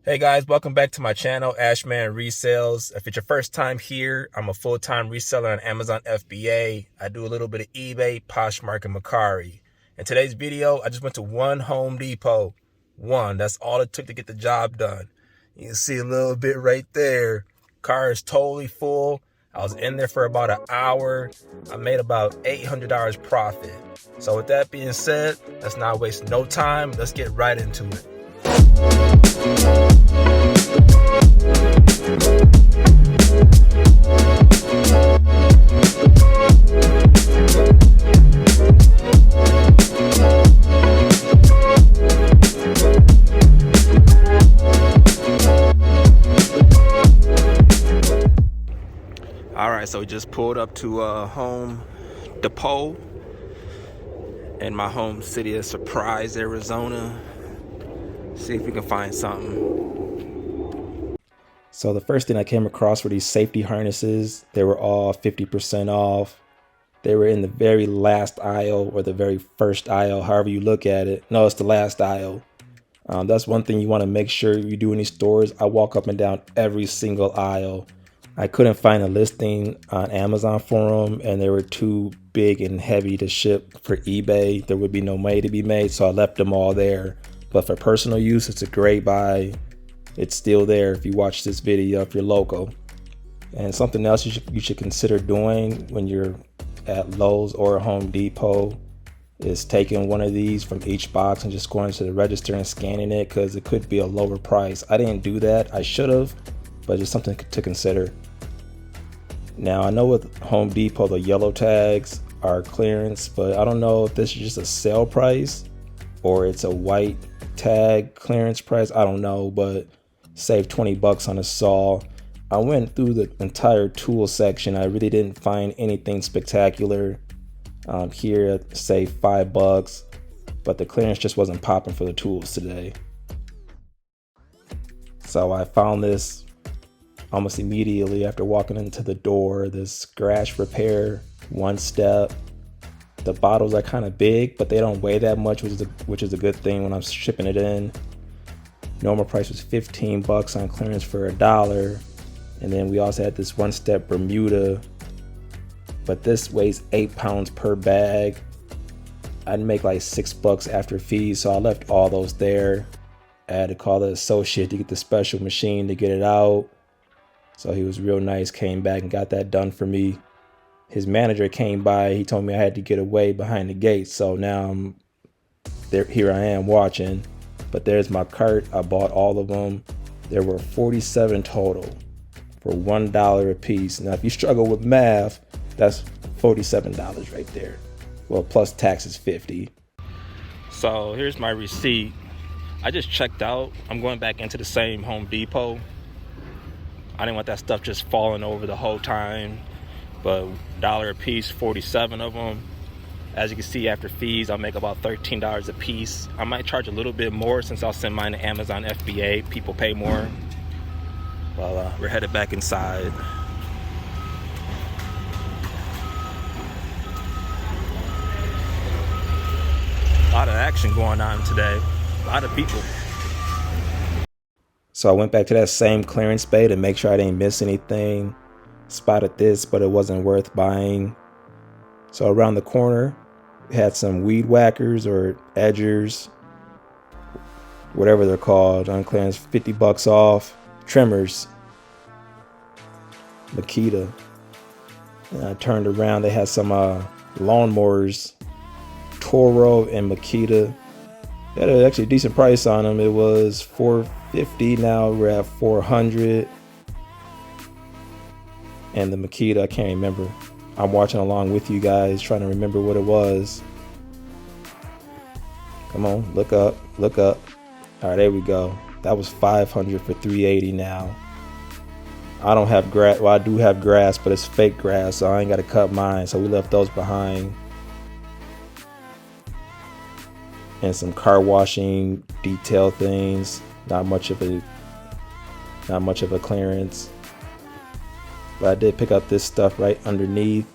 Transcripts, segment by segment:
Hey guys, welcome back to my channel, Ashman Resales. If it's your first time here, I'm a full-time reseller on Amazon FBA. I do a little bit of eBay, Poshmark, and Mercari. In today's video, I just went to one Home Depot. One, that's all it took to get the job done. You can see a little bit right there. Car is totally full. I was in there for about an hour. I made about $800 profit. So with that being said, let's not waste no time. Let's get right into it. All right, so we just pulled up to Home Depot in my home city of Surprise, Arizona. See if we can find something. So the first thing I came across were these safety harnesses. They were all 50% off. They were in the very last aisle, or the very first aisle, however you look at it. No, it's the last aisle. That's one thing you want to make sure you do in these stores. I walk up and down every single aisle. I couldn't find a listing on Amazon for them, and they were too big and heavy to ship for eBay. There would be no money to be made, so I left them all there. But for personal use, it's a great buy. It's still there if you watch this video, if you're local. And something else you should consider doing when you're at Lowe's or Home Depot is taking one of these from each box and just going to the register and scanning it, because it could be a lower price. I didn't do that. I should have, but just something to consider. Now, I know with Home Depot, the yellow tags are clearance, but I don't know if this is just a sale price or it's a white tag clearance price. I don't know, but save 20 bucks on a saw. I went through the entire tool section. I really didn't find anything spectacular. Here, save 5 bucks, but the clearance just wasn't popping for the tools today. So I found this almost immediately after walking into the door, this scratch repair, 1-step. The bottles are kind of big, but they don't weigh that much, which is a good thing when I'm shipping it in. Normal price was 15 bucks on clearance for $1. And then we also had this 1-step Bermuda, but this weighs 8 pounds per bag. I'd make like 6 bucks after fees, so I left all those there. I had to call the associate to get the special machine to get it out. So he was real nice, came back and got that done for me. His manager came by, he told me I had to get away behind the gate. So now here I am watching, but there's my cart. I bought all of them. There were 47 total for $1 a piece. Now, if you struggle with math, that's $47 right there. Well, plus taxes 50. So here's my receipt. I just checked out. I'm going back into the same Home Depot. I didn't want that stuff just falling over the whole time, but $1 a piece, 47 of them. As you can see, after fees, I'll make about $13 a piece. I might charge a little bit more since I'll send mine to Amazon FBA. People pay more. Well, we're headed back inside. A lot of action going on today. A lot of people. So I went back to that same clearance bay to make sure I didn't miss anything. Spotted this, but it wasn't worth buying. So around the corner, it had some weed whackers or edgers, whatever they're called, on clearance, 50 bucks off. Trimmers, Makita. And I turned around, they had some lawnmowers, Toro and Makita. They had actually a decent price on them. It was $450. Now we're at $400. And the Makita, I can't remember. I'm watching along with you guys, trying to remember what it was. Come on, look up, look up. All right, there we go. That was $500 for $380 now. I don't have grass. Well, I do have grass, but it's fake grass, so I ain't got to cut mine. So we left those behind. And some car washing detail things. Not much of a clearance. But I did pick up this stuff right underneath.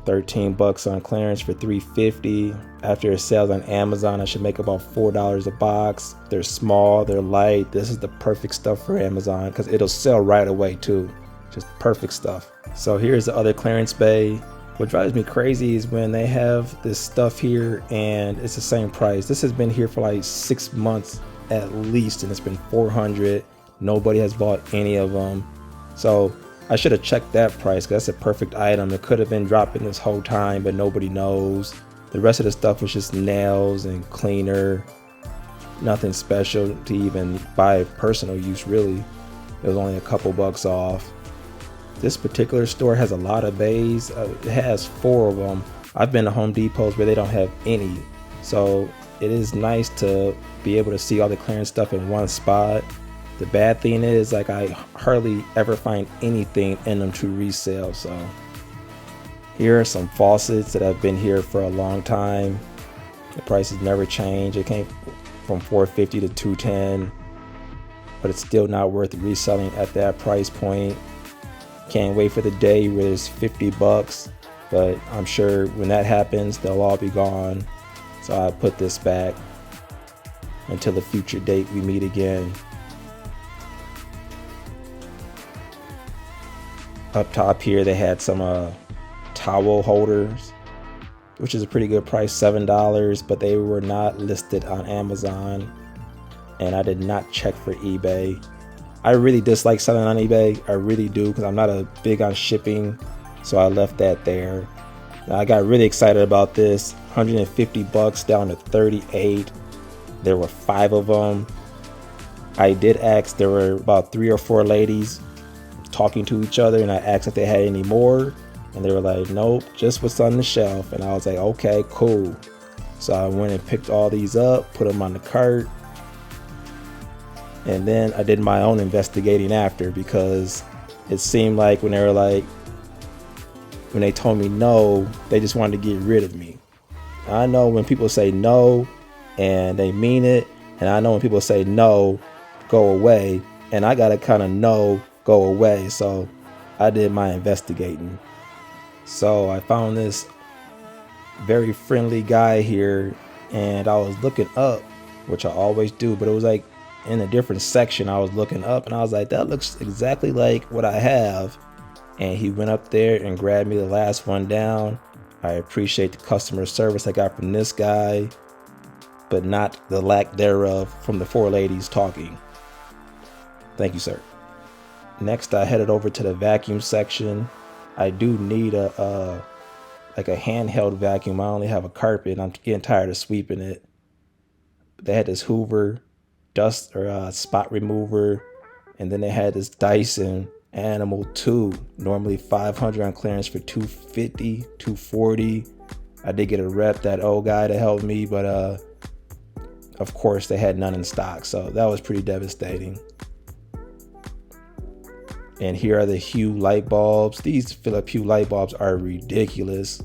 13 bucks on clearance for $3.50. After it sells on Amazon, I should make about $4 a box. They're small, they're light. This is the perfect stuff for Amazon because it'll sell right away too. Just perfect stuff. So here's the other clearance bay. What drives me crazy is when they have this stuff here and it's the same price. This has been here for like 6 months at least, and it's been $400. Nobody has bought any of them. So I should have checked that price because that's a perfect item. It could have been dropping this whole time, but nobody knows. The rest of the stuff was just nails and cleaner. Nothing special to even buy personal use, really. It was only a couple bucks off. This particular store has a lot of bays. It has 4 of them. I've been to Home Depots where they don't have any. So it is nice to be able to see all the clearance stuff in one spot. The bad thing is, like, I hardly ever find anything in them to resell. So here are some faucets that have been here for a long time. The prices never change. It came from $4.50 to $2.10, but it's still not worth reselling at that price point. Can't wait for the day where it's 50 bucks, but I'm sure when that happens, they'll all be gone. So I put this back until a future date we meet again. Up top here, they had some towel holders, which is a pretty good price, $7, but they were not listed on Amazon, and I did not check for eBay. I really dislike selling on eBay. I really do, because I'm not a big on shipping, so I left that there. Now, I got really excited about this. 150 bucks down to 38. There were 5 of them. I did ask, there were about 3 or 4 ladies talking to each other, and I asked if they had any more, and they were like, nope, just what's on the shelf. And I was like, okay, cool. So I went and picked all these up, put them on the cart, and then I did my own investigating after, because it seemed like when they told me no, they just wanted to get rid of me. I know when people say no and they mean it, and I know when people say no, go away, and I gotta kind of know, go away. So I did my investigating. So I found this very friendly guy here, and I was looking up, which I always do, but it was like in a different section. I was looking up and I was like, that looks exactly like what I have. And he went up there and grabbed me the last one down. I appreciate the customer service I got from this guy, but not the lack thereof from the 4 ladies talking. Thank you, sir. Next, I headed over to the vacuum section. I do need a handheld vacuum. I only have a carpet. I'm getting tired of sweeping it. They had this Hoover dust or spot remover, and then they had this Dyson Animal 2, normally $500 on clearance for $250, $240. I did get a rep, that old guy, to help me, but of course they had none in stock, so that was pretty devastating. And here are the Hue light bulbs. These Philips Hue light bulbs are ridiculous.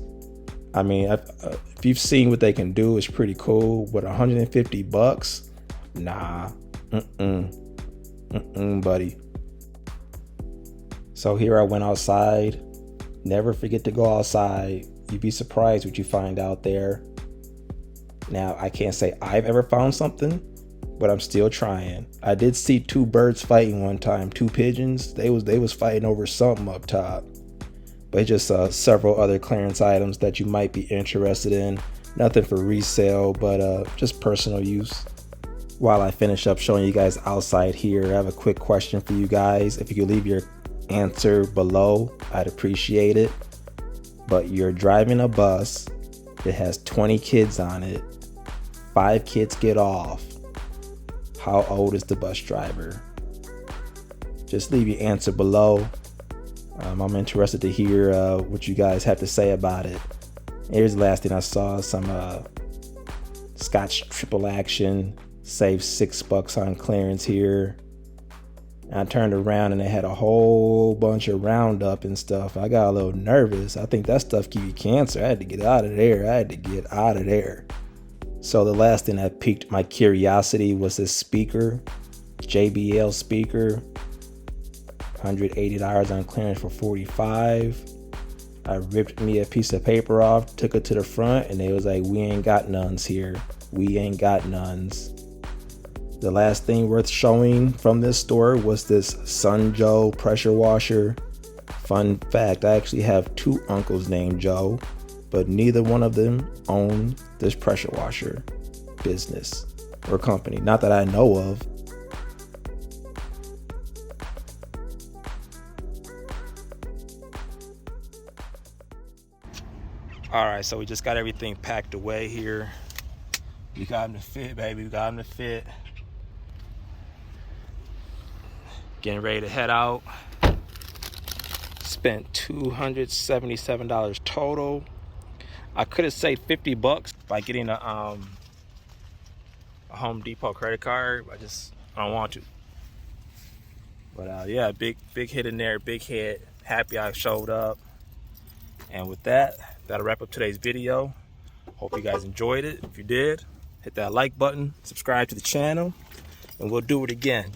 I mean, if you've seen what they can do, it's pretty cool. But 150 bucks? Nah. Buddy. So here I went outside. Never forget to go outside. You'd be surprised what you find out there. Now, I can't say I've ever found something, but I'm still trying. I did see 2 birds fighting one time, 2 pigeons. They was fighting over something up top. But just several other clearance items that you might be interested in. Nothing for resale, but just personal use. While I finish up showing you guys outside here, I have a quick question for you guys. If you could leave your answer below, I'd appreciate it. But you're driving a bus that has 20 kids on it. 5 kids get off. How old is the bus driver? Just leave your answer below. I'm interested to hear what you guys have to say about it. Here's the last thing I saw, some Scotch triple action, saved $6 on clearance here. And I turned around and they had a whole bunch of Roundup and stuff. I got a little nervous. I think that stuff give you cancer. I had to get out of there. So the last thing that piqued my curiosity was this speaker, JBL speaker, $180 on clearance for $45. I ripped me a piece of paper off, took it to the front, and they was like, we ain't got nuns here. We ain't got nuns. The last thing worth showing from this store was this Sun Joe pressure washer. Fun fact, I actually have 2 uncles named Joe, but neither one of them own this pressure washer business or company, not that I know of. All right, so we just got everything packed away here. We got them to fit, baby. We got them to fit. Getting ready to head out. Spent $277 total. I could have saved $50 by getting a Home Depot credit card. I don't want to. But yeah, big hit in there, big hit. Happy I showed up. And with that, that'll wrap up today's video. Hope you guys enjoyed it. If you did, hit that like button, subscribe to the channel, and we'll do it again.